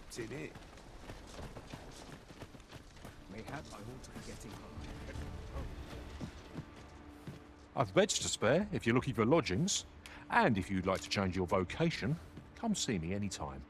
trapped in it. Mayhap I ought to be getting home. I've beds to spare if you're looking for lodgings. And if you'd like to change your vocation, come see me anytime.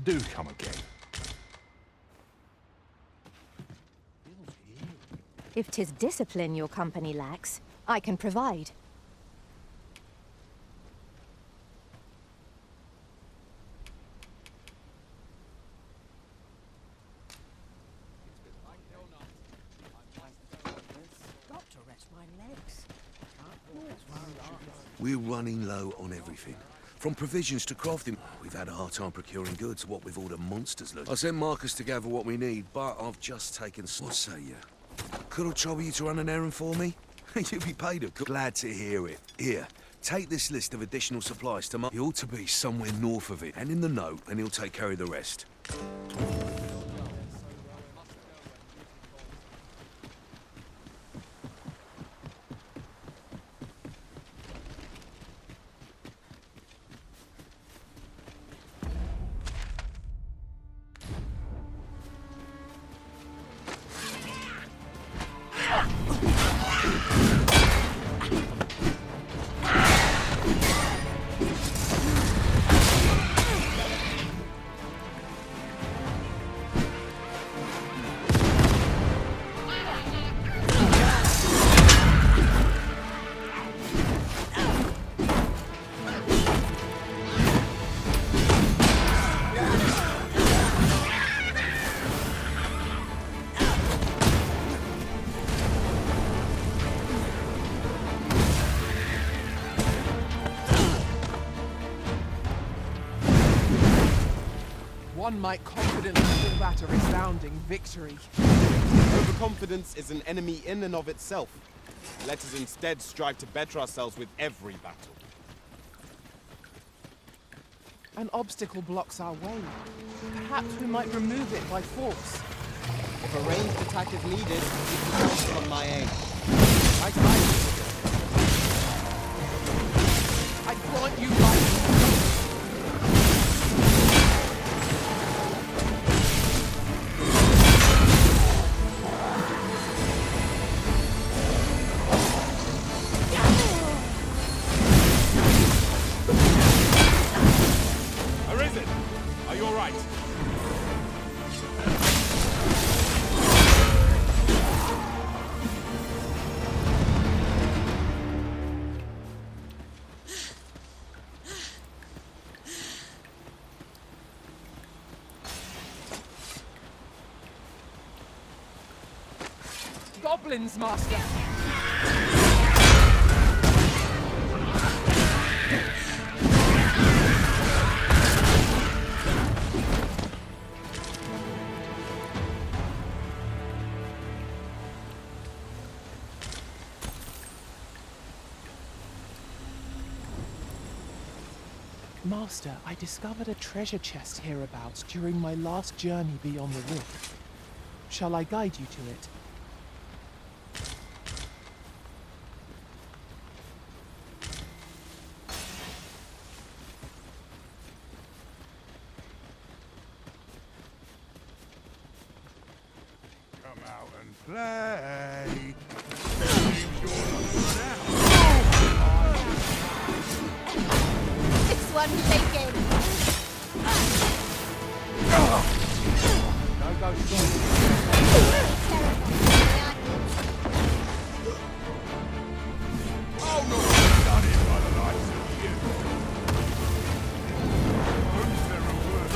Do come again. If 'tis discipline your company lacks, I can provide. Got to rest my legs. We're running low on everything. From provisions to crafting. We've had a hard time procuring goods, what with all the monsters look. I sent Marcus to gather what we need, but I've just taken... What say you? Could I trouble you to run an errand for me? You'll be paid a good... Glad to hear it. Here, take this list of additional supplies to He ought to be somewhere north of it, and in the note, and he'll take care of the rest. One might confidently call that a resounding victory. Overconfidence is an enemy in and of itself. Let us instead strive to better ourselves with every battle. An obstacle blocks our way. Perhaps we might remove it by force. If a ranged attack is needed, you can count on my aid. I grant you right. Arisen! Are you alright? Goblins, Master! Master, I discovered a treasure chest hereabouts during my last journey beyond the rift. Shall I guide you to it? Come out and play. This one taken! Don't go strong. Oh, no, done it by the likes of you. Who's there a word?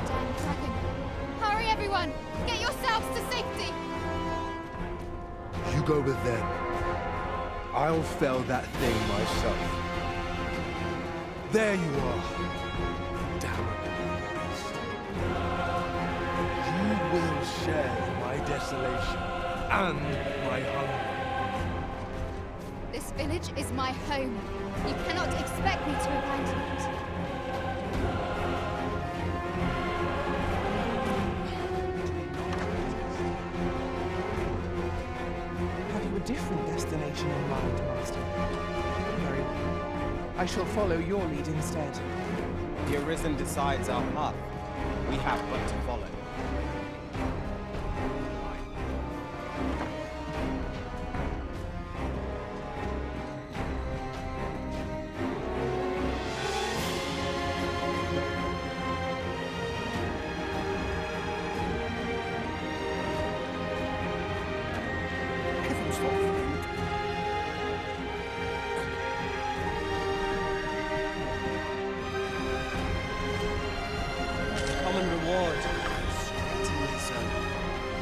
Damn Kraken. Hurry, everyone! Get yourselves to safety! You go with them. I'll fell that thing myself. There you are. Damn beast. You will share desolation and my hunger. This village is my home. You cannot expect me to abandon it. Have you a different destination in mind, Master? Very well. I shall follow your lead instead. The Arisen decides our path. We have but to follow.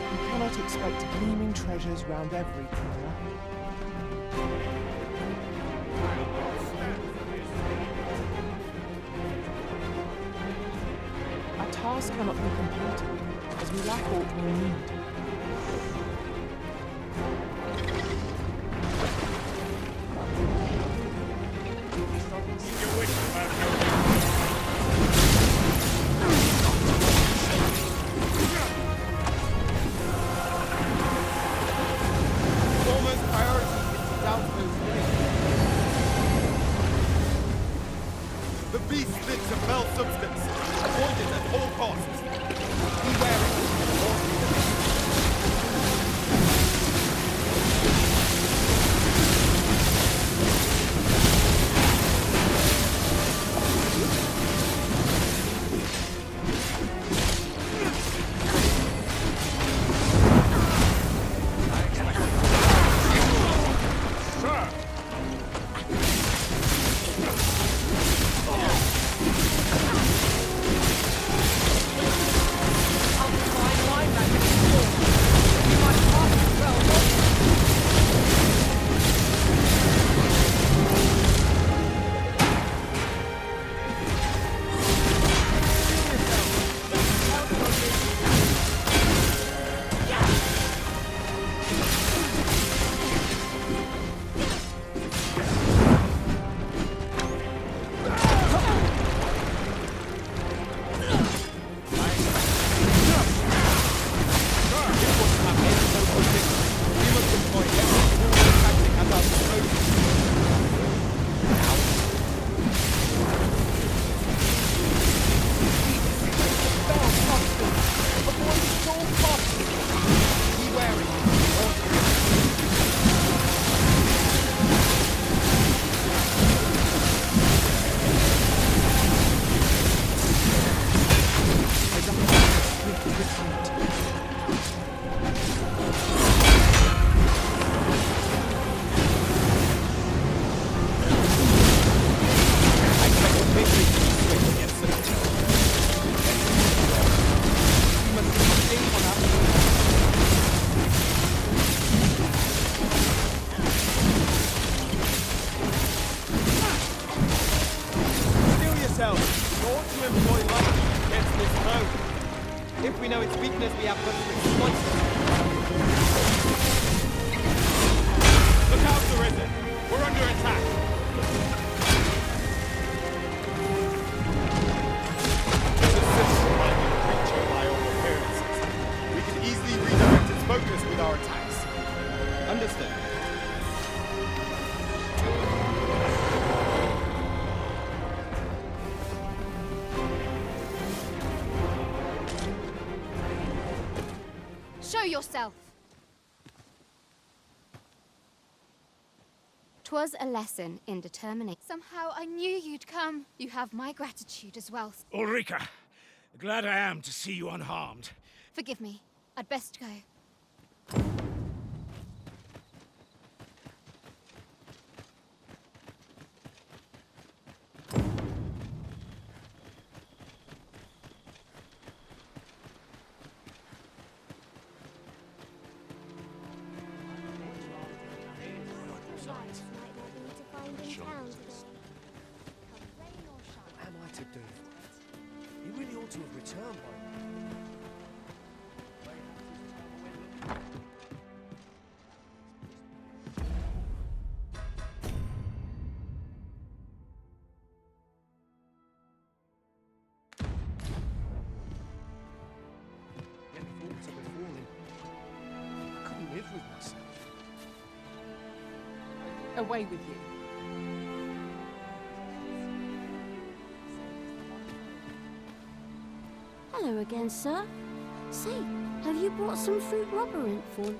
You cannot expect gleaming treasures round every corner. Our task cannot be completed, as we lack all we need. The beast spits a fell substance. Avoid it at all costs. Be wary. If we know its weakness, we have but to exploit it. Look out, Arisen! We're under attack! It's a simple-minded creature by all appearances. We can easily redirect its focus with our attacks. Understood. Show yourself! 'Twas a lesson in determination. Somehow I knew you'd come. You have my gratitude as well. Ulrika, glad I am to see you unharmed. Forgive me. I'd best go. What am I to do? He really ought to have returned by now. Away with you. Hello again, sir. Say, have you brought some fruit rubberant for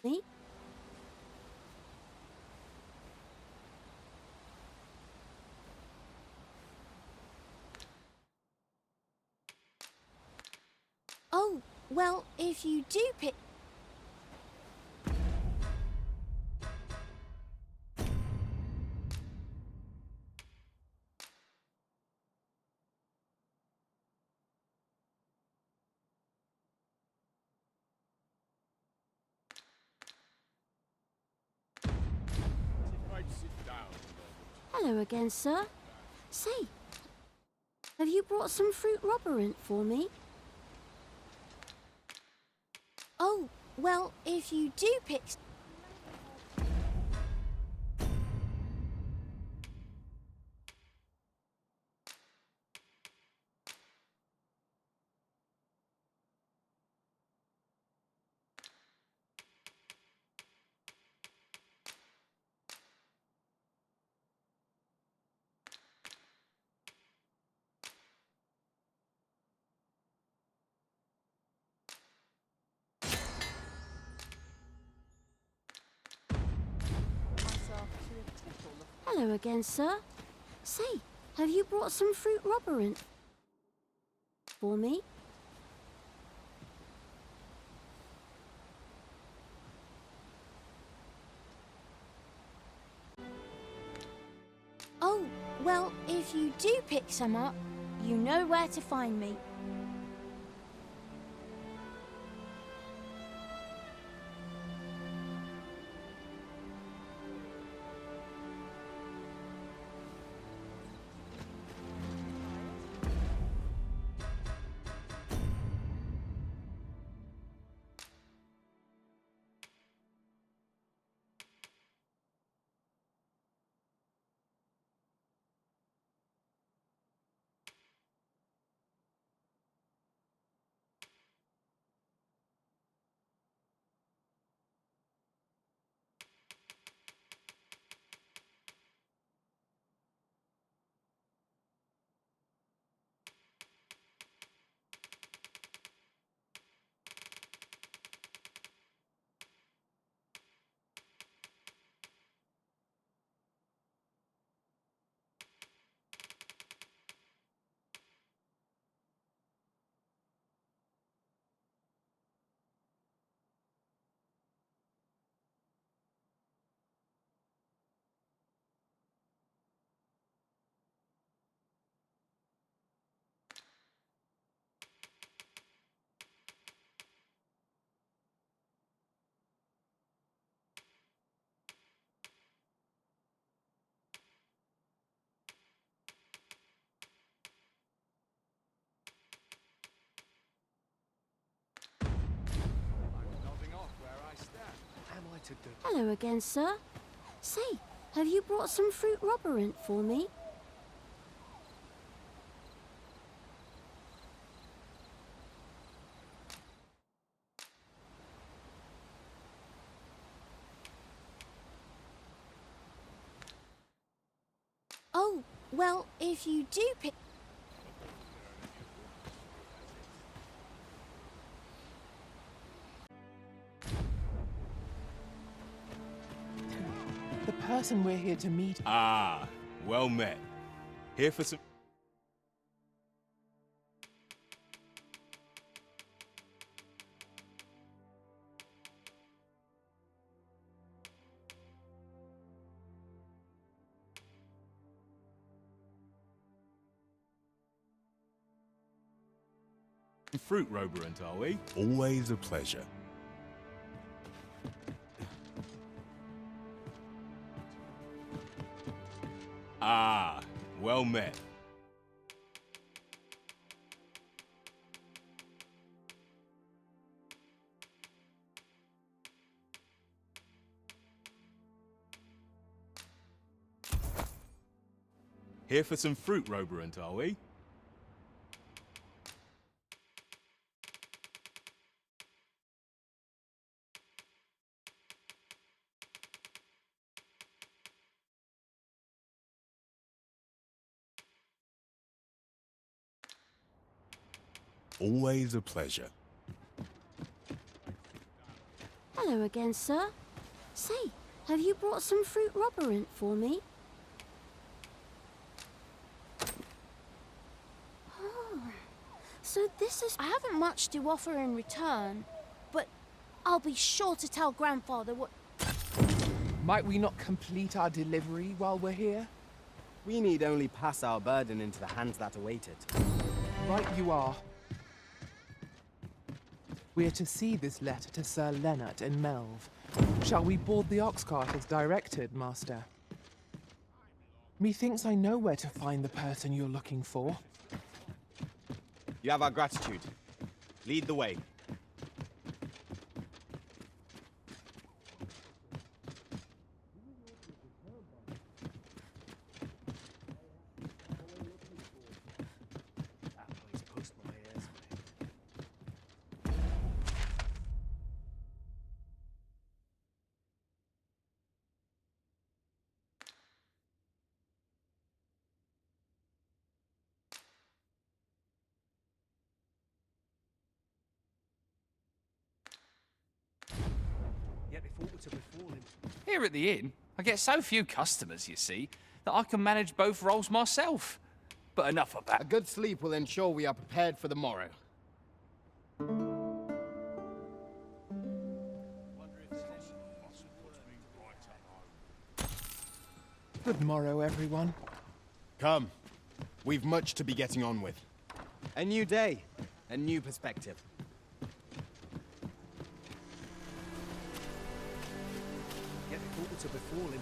me? Oh, well, if you do pick... Hello again, sir. Say, have you brought some fruit rubberant for me? Oh, well, if you do pick... Hello again, sir. Say, have you brought some fruit rubberant for me? Oh, well, if you do pick some up, you know where to find me. Hello again, sir. Say, have you brought some fruit rubberant for me? Oh, well, if you do pick... The person we're here to meet... Ah, well met. Here for some... fruit, Roberant, are we? Always a pleasure. Ah, well met. Here for some fruit, Roberant, are we? Always a pleasure. Hello again, sir. Say, have you brought some fruit robberant for me? Oh, so this is... I haven't much to offer in return, but I'll be sure to tell Grandfather what... Might we not complete our delivery while we're here? We need only pass our burden into the hands that await it. Right you are. We're to see this letter to Sir Leonard and Melv. Shall we board the ox cart as directed, Master? Methinks I know where to find the person you're looking for. You have our gratitude. Lead the way. Here at the inn, I get so few customers, you see, that I can manage both roles myself. But enough of that. A good sleep will ensure we are prepared for the morrow. Good morrow, everyone. Come. We've much to be getting on with. A new day, a new perspective. Yet thought to befall him.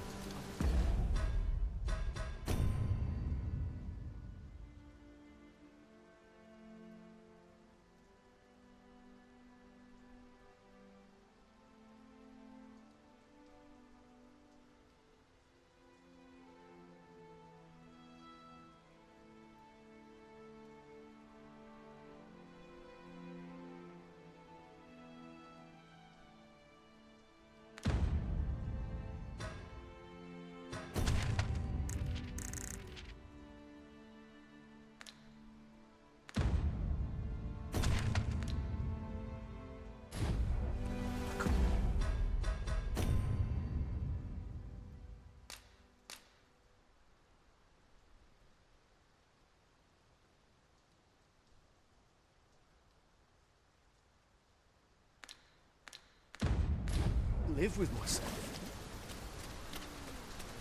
Live with myself.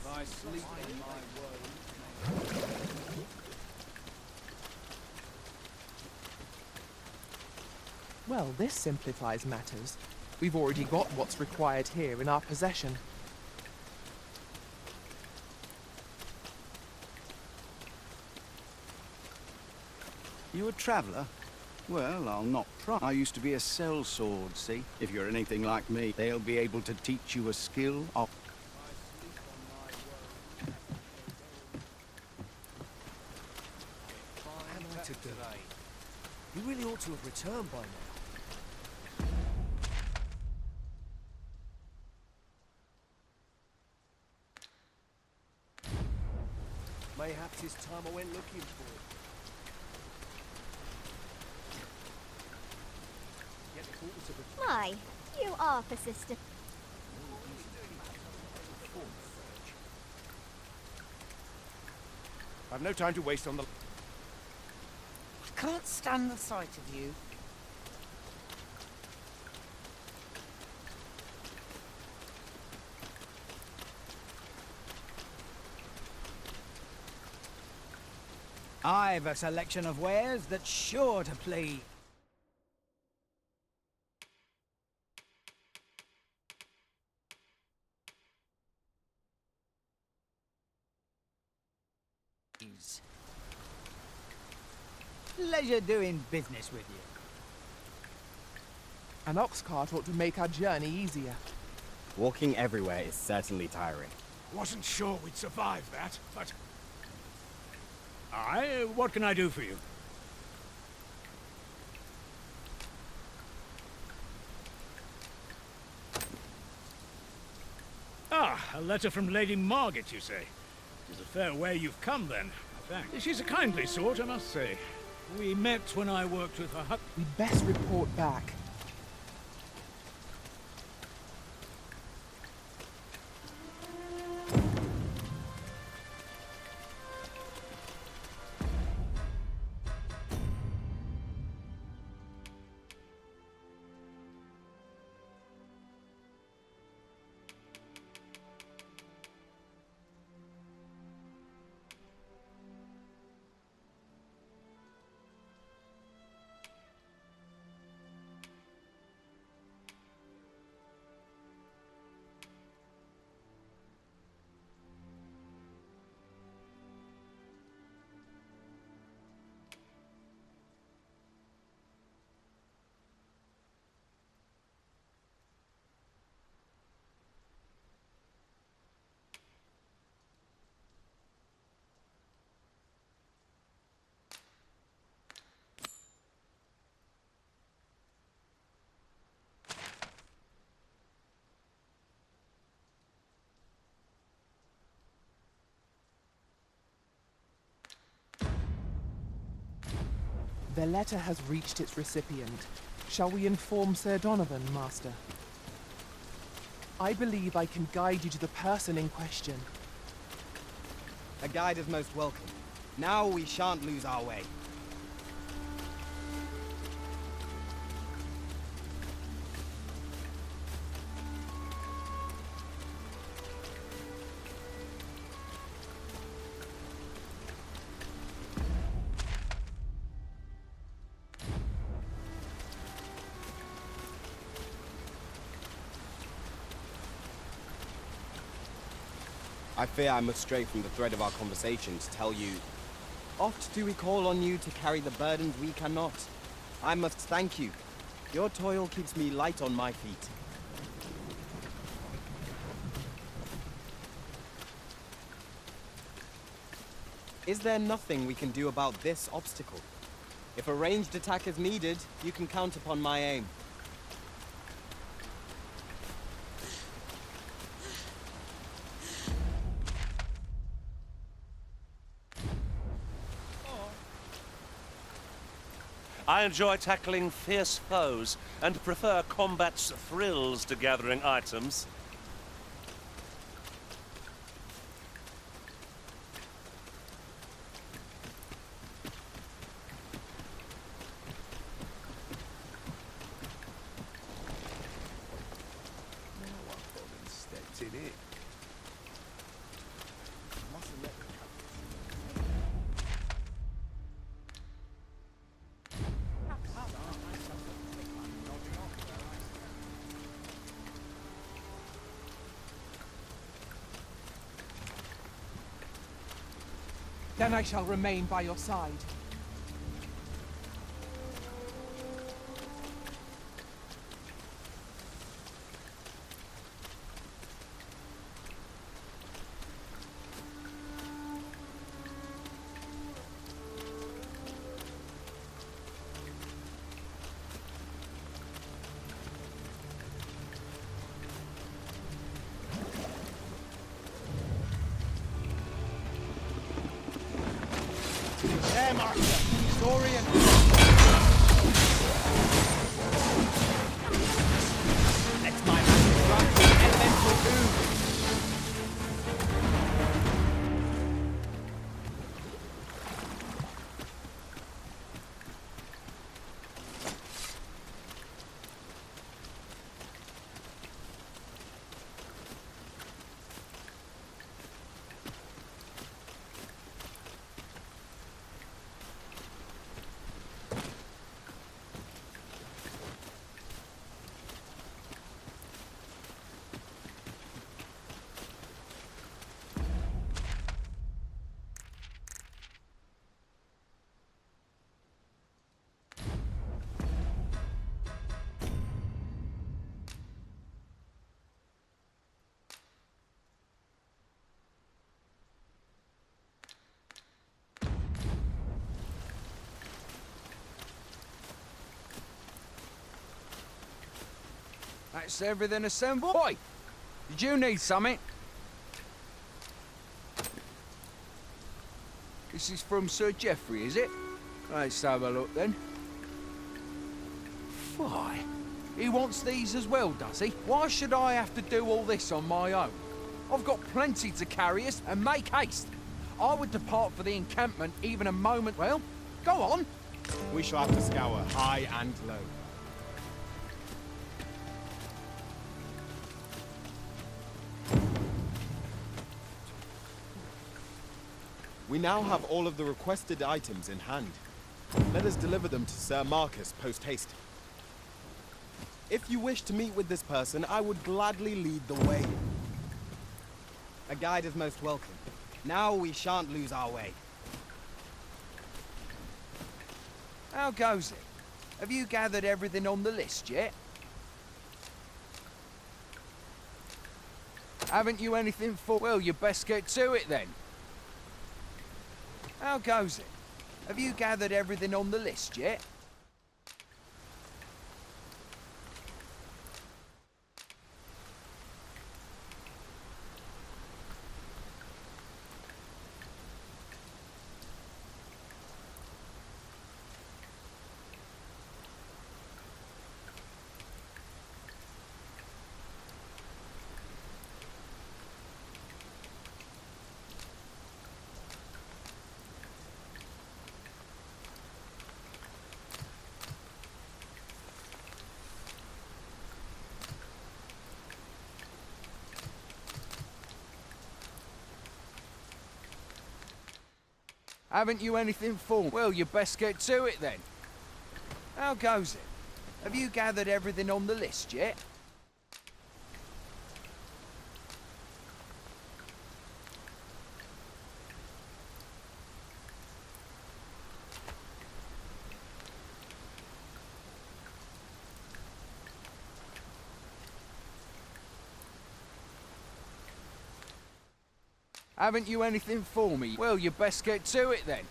If I sleep in my woe. Well, this simplifies matters. We've already got what's required here in our possession. You a traveller? Well, I'll not try. I used to be a sellsword, see? If you're anything like me, they'll be able to teach you a skill of... You really ought to have returned by now. Mayhaps it's time I went looking for it. My, you are persistent. I've no time to waste on the... I can't stand the sight of you. I've a selection of wares that's sure to please. Pleasure doing business with you. An ox cart ought to make our journey easier. Walking everywhere is certainly tiring. Wasn't sure we'd survive that, but... what can I do for you? Ah, a letter from Lady Margaret, you say? It's a fair way you've come, then. Thanks. She's a kindly sort, I must say. We met when I worked with her. We'd best report back. The letter has reached its recipient. Shall we inform Sir Donovan, Master? I believe I can guide you to the person in question. A guide is most welcome. Now we shan't lose our way. I fear I must stray from the thread of our conversation to tell you, oft do we call on you to carry the burdens we cannot. I must thank you. Your toil keeps me light on my feet. Is there nothing we can do about this obstacle? If a ranged attack is needed, you can count upon my aim. I enjoy tackling fierce foes and prefer combat's thrills to gathering items. Then I shall remain by your side. There, Master. Story and... Let my magic grant you elemental doom. That's everything assembled. Boy, did you need something? This is from Sir Geoffrey, is it? Let's have a look then. Why? He wants these as well, does he? Why should I have to do all this on my own? I've got plenty to carry us, and make haste. I would depart for the encampment even a moment. Well, go on. We shall have to scour high and low. We now have all of the requested items in hand. Let us deliver them to Sir Marcus post-haste. If you wish to meet with this person, I would gladly lead the way. A guide is most welcome. Now we shan't lose our way. How goes it? Have you gathered everything on the list yet? Haven't you anything for... Well, you best get to it then. How goes it? Have you gathered everything on the list yet? Haven't you anything for... Well, you best get to it then. How goes it? Have you gathered everything on the list yet? Haven't you anything for me? Well, you best get to it then.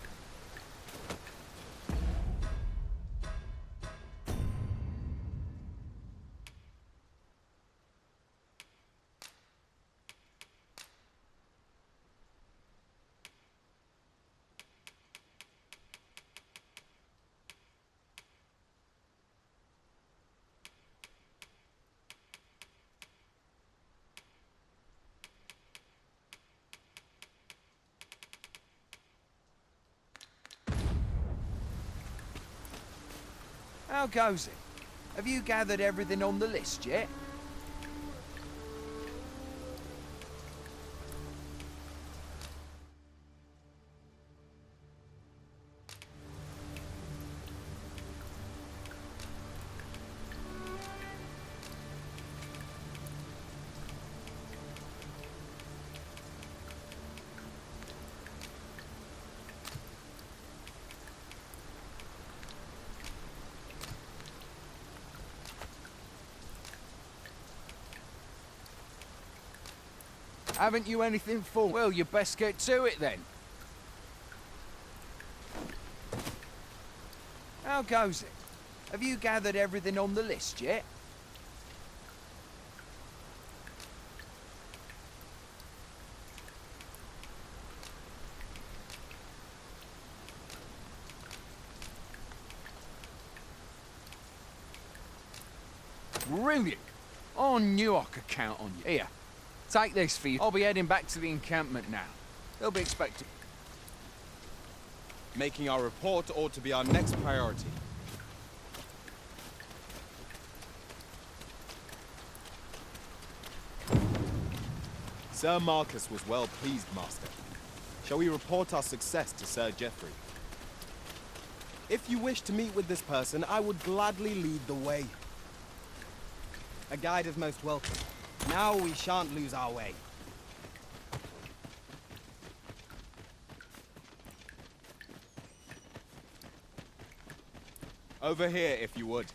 How goes it? Have you gathered everything on the list yet? Haven't you anything for... Well, you best get to it then. How goes it? Have you gathered everything on the list yet? Brilliant! I knew I could count on you. Here. Take this for you. I'll be heading back to the encampment now. They'll be expecting... Making our report ought to be our next priority. Sir Marcus was well pleased, Master. Shall we report our success to Sir Geoffrey? If you wish to meet with this person, I would gladly lead the way. A guide is most welcome. Now we shan't lose our way. Over here, if you would.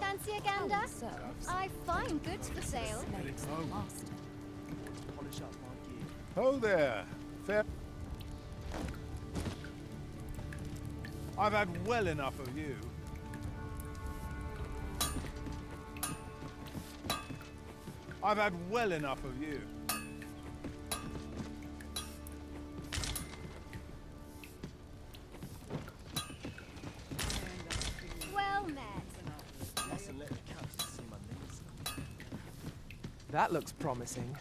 Fancy a gander? I find goods for sale. Oh there. Fair. I've had well enough of you. I've had well enough of you. Well met. That looks promising.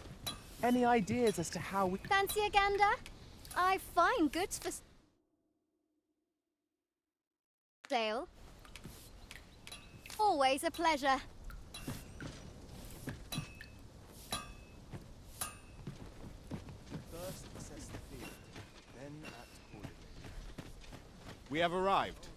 Any ideas as to how we... Fancy a gander? I find goods for sale. Always a pleasure. First assess the field, then act accordingly. We have arrived.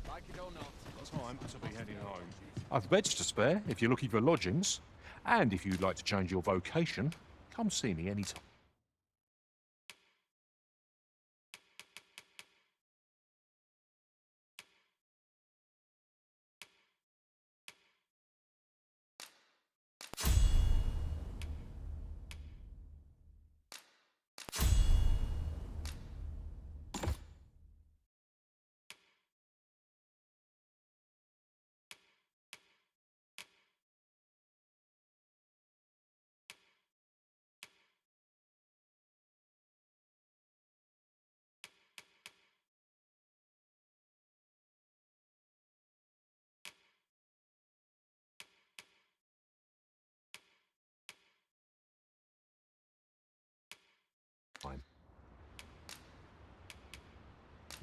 Like it or not. Time to be heading home. I've beds to spare if you're looking for lodgings, and if you'd like to change your vocation, come see me anytime.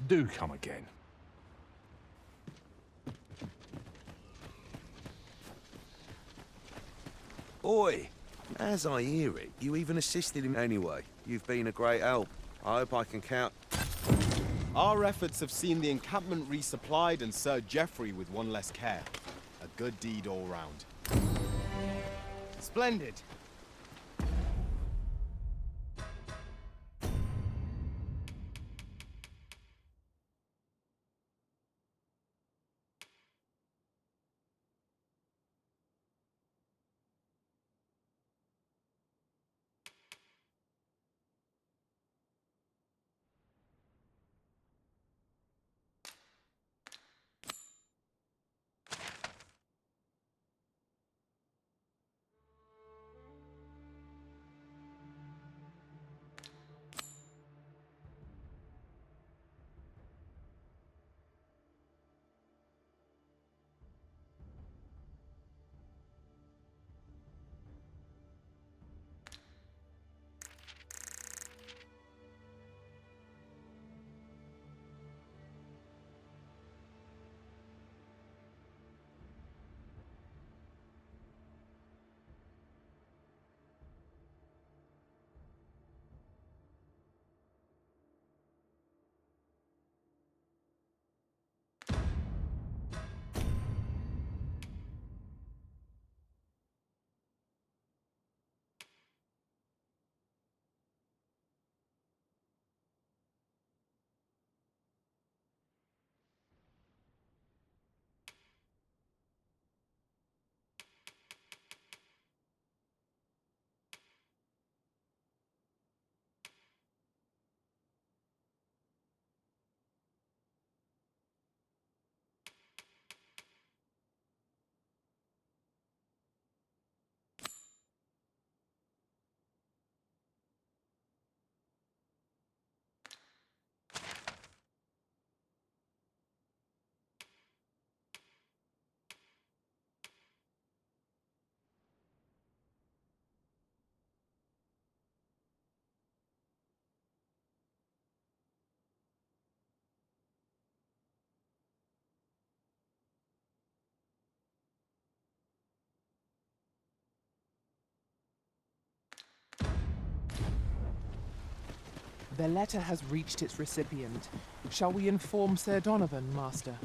Do come again. Oi! As I hear it, you even assisted him anyway. You've been a great help. I hope I can count... Our efforts have seen the encampment resupplied and Sir Geoffrey with one less care. A good deed all round. Splendid. The letter has reached its recipient. Shall we inform Sir Donovan, Master?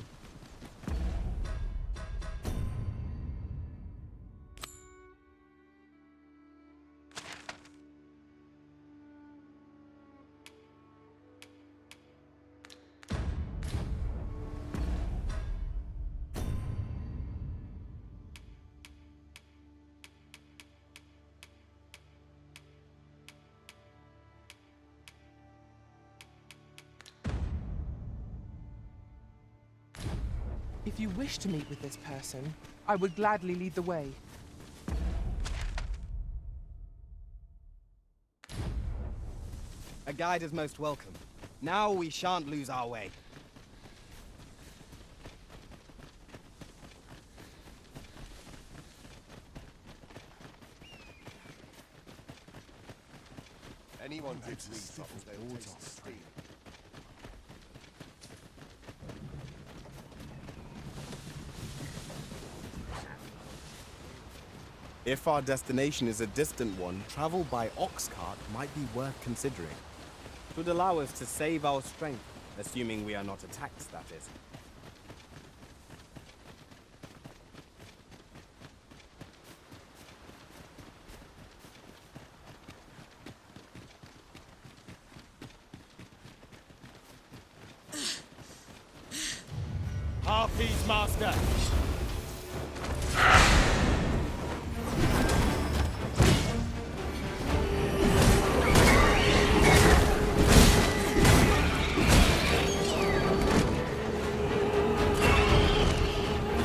If you wish to meet with this person, I would gladly lead the way. A guide is most welcome. Now we shan't lose our way. Anyone gives me something, they'll taste steam. If our destination is a distant one, travel by ox cart might be worth considering. It would allow us to save our strength, assuming we are not attacked, that is. Harpies, master!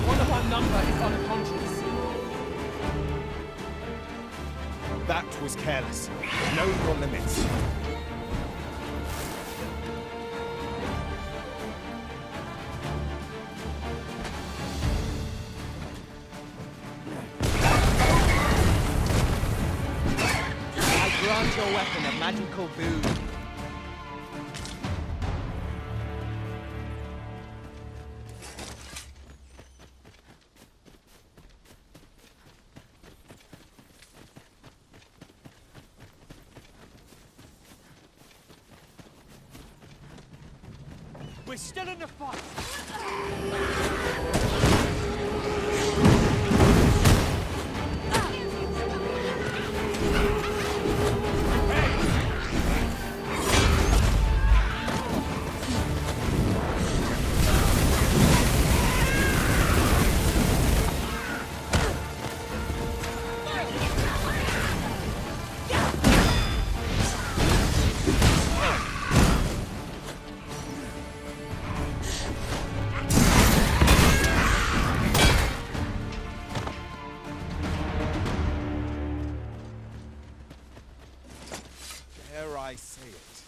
One of our number is unconscious. That was careless. Know your limits. Grant your weapon a magical boon. We're still in the fight. Dare I say it?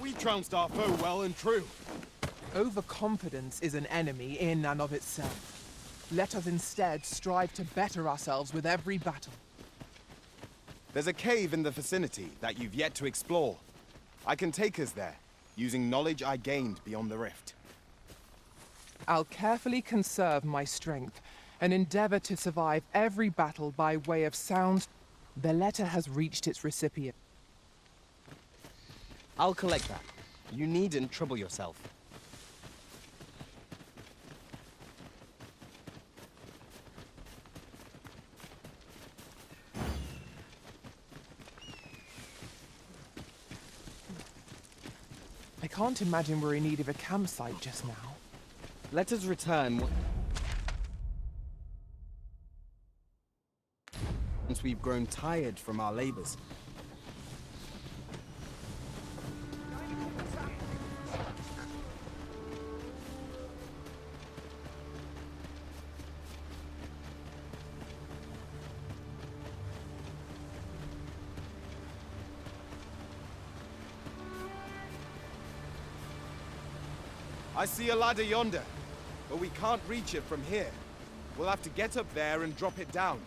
We trounced our foe well and true. Overconfidence is an enemy in and of itself. Let us instead strive to better ourselves with every battle. There's a cave in the vicinity that you've yet to explore. I can take us there, using knowledge I gained beyond the rift. I'll carefully conserve my strength and endeavor to survive every battle by way of sound. The letter has reached its recipient. I'll collect that. You needn't trouble yourself. I can't imagine we're in need of a campsite just now. Let us return once we've grown tired from our labors. I see a ladder yonder, but we can't reach it from here. We'll have to get up there and drop it down.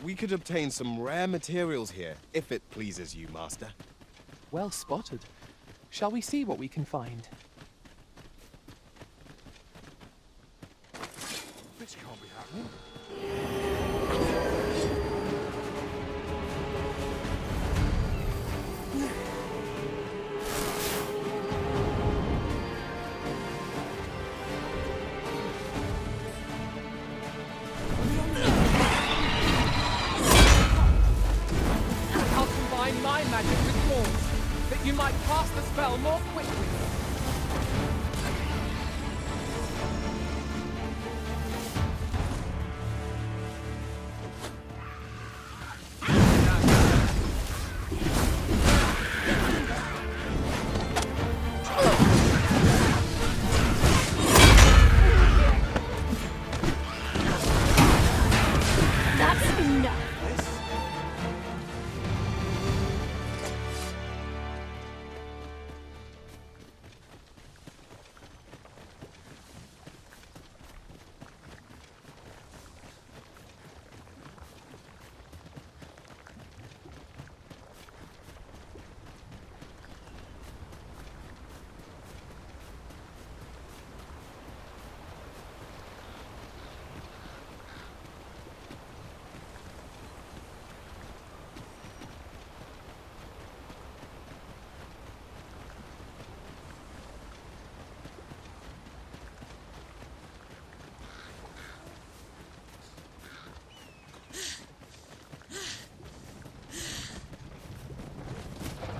We could obtain some rare materials here, if it pleases you, Master. Well spotted. Shall we see what we can find? This can't be happening. I'll combine my magic with You might cast the spell more quickly. That's enough.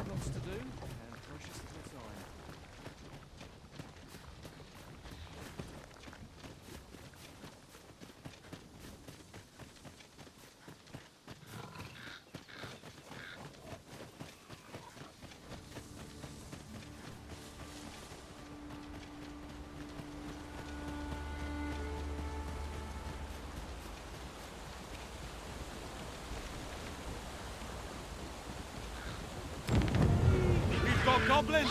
Lots to do, and precious little time. We've got goblins!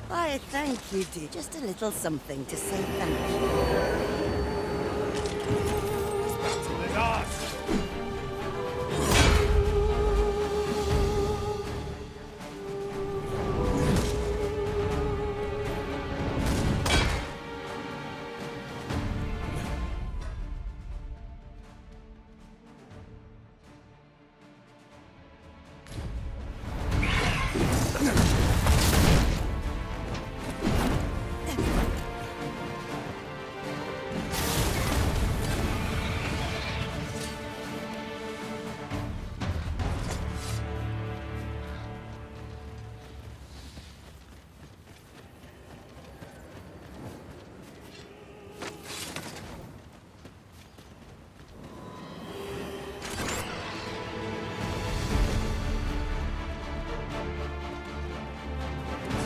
Why, thank you, dear. Just a little something to say thank you. With us!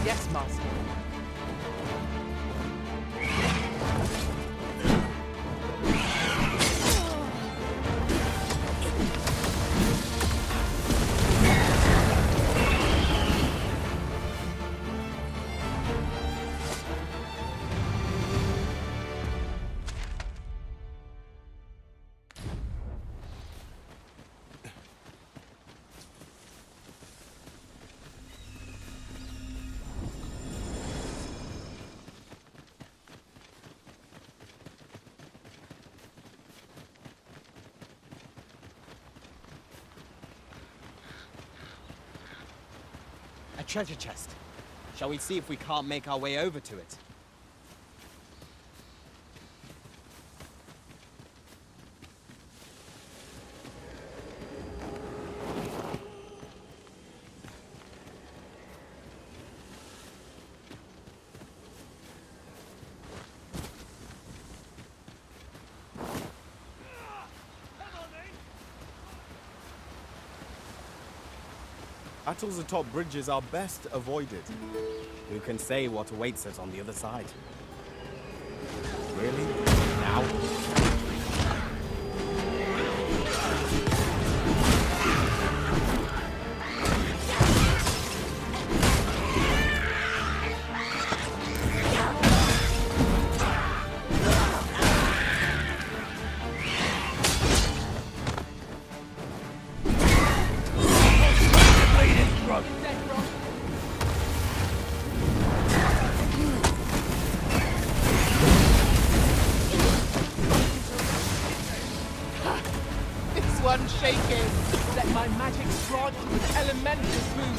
Yes, Master. A treasure chest. Shall we see if we can't make our way over to it? Battles atop bridges are best avoided. Who can say what awaits us on the other side? Really? Now? One shaking. Let my magic strike with elemental boom.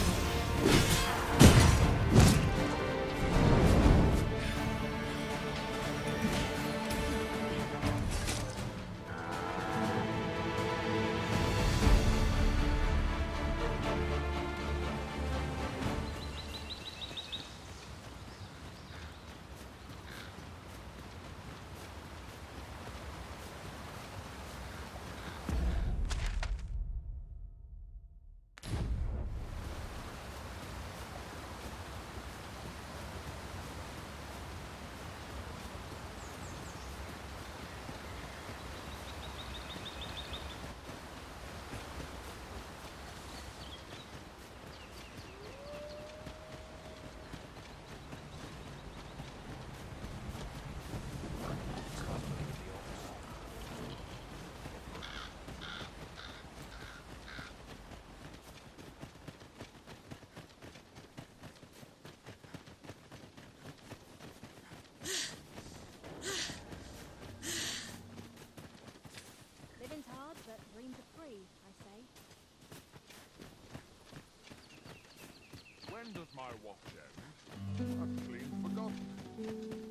When does my watch end? I've clean forgotten.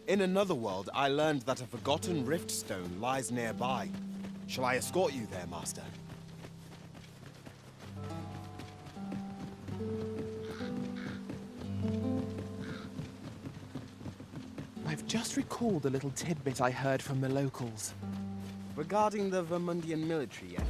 In another world, I learned that a forgotten rift stone lies nearby. Shall I escort you there, Master? I've just recalled a little tidbit I heard from the locals. Regarding the Vermundian military, yet?